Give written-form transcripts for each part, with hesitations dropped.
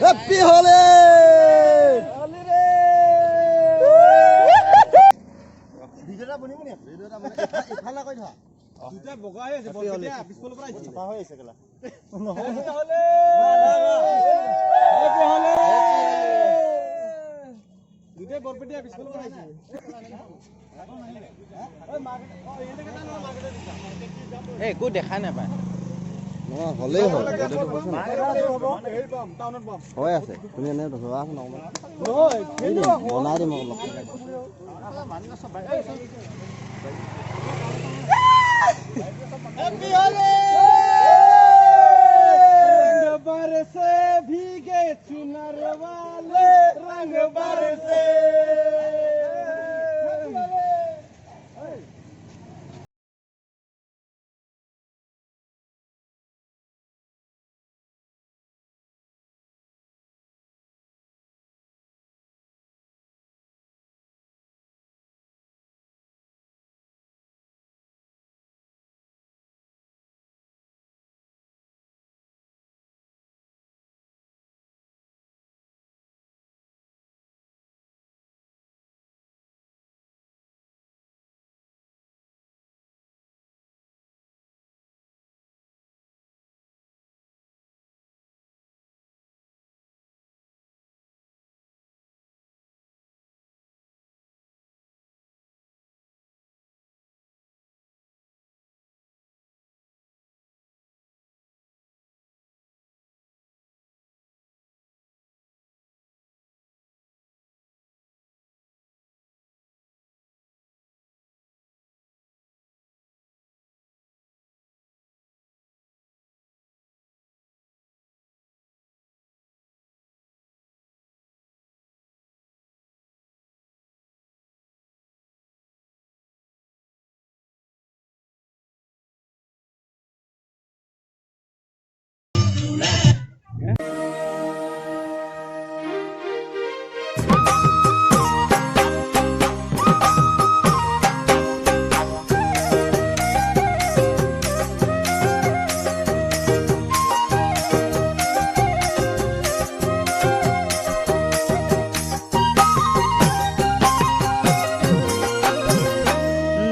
Happy Holi! Videoটা বনিব নি? ভিডিওটা মানে ইফালা কই ধৰা। দুটা বগা হৈ আছে, বলকেটা পিছফালৰ পৰা আহিছে। চাফা হৈ আছে কেলা। নহয় হলে। হেপি হলে। দুটা বলপেটিয়া পিছফালৰ পৰা আহিছে। এই একো দেখা নাপায়। নহয় হলেই হয় ভিডিওটো কৈছ না। হৈ আছে তুমি এনে ধৰা আছে নকমা। নহয় বনাই দিম অলপ। हैप्पी होली रंग बरसे भीगे चुनर वाले रंग बरसे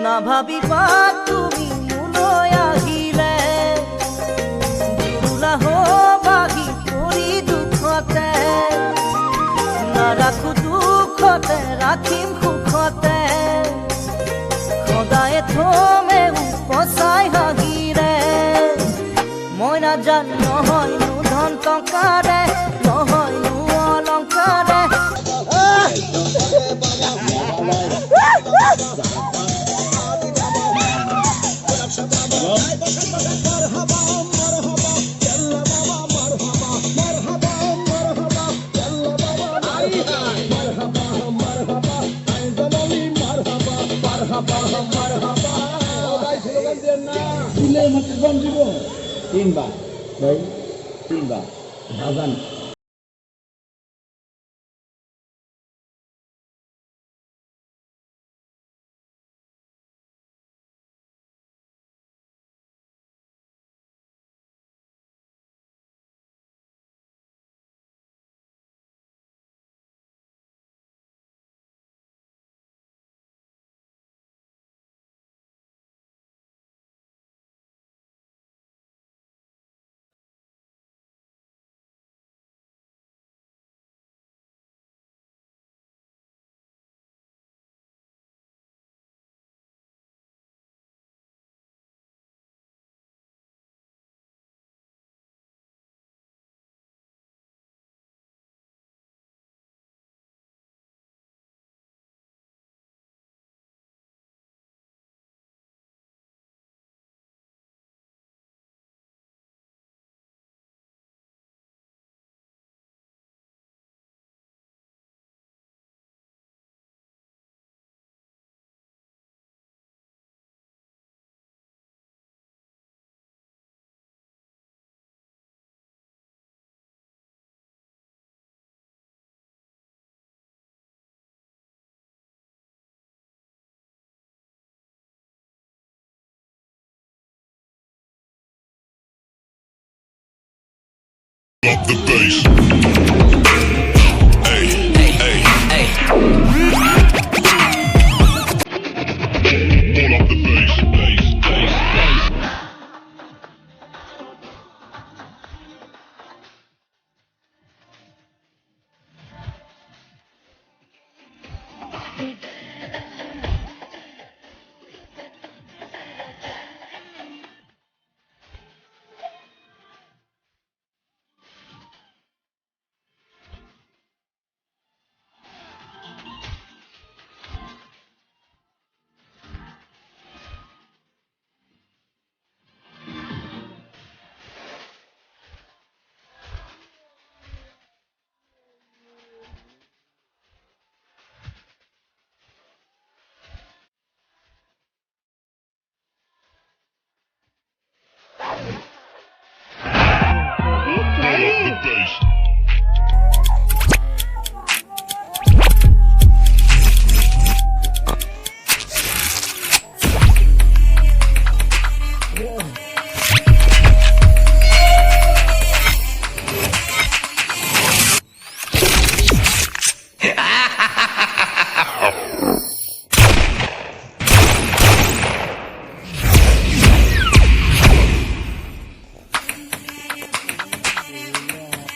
না ভাবিবা তুমি মোলৈ আহিলে দুৰুলা হবাহি পৰি দুখতে নাৰাখো দুখতে ৰাখিম সুখতে সদায় থমে উপচাই হাঁহিৰে মই নাজানো নহয়নো ধন টকাৰে নহয়নো অলংকাৰে तीन बार भाई 3 बार भजन Up the bass. Hey, hey, hey, hey. Pull up the bass, bass, bass, bass.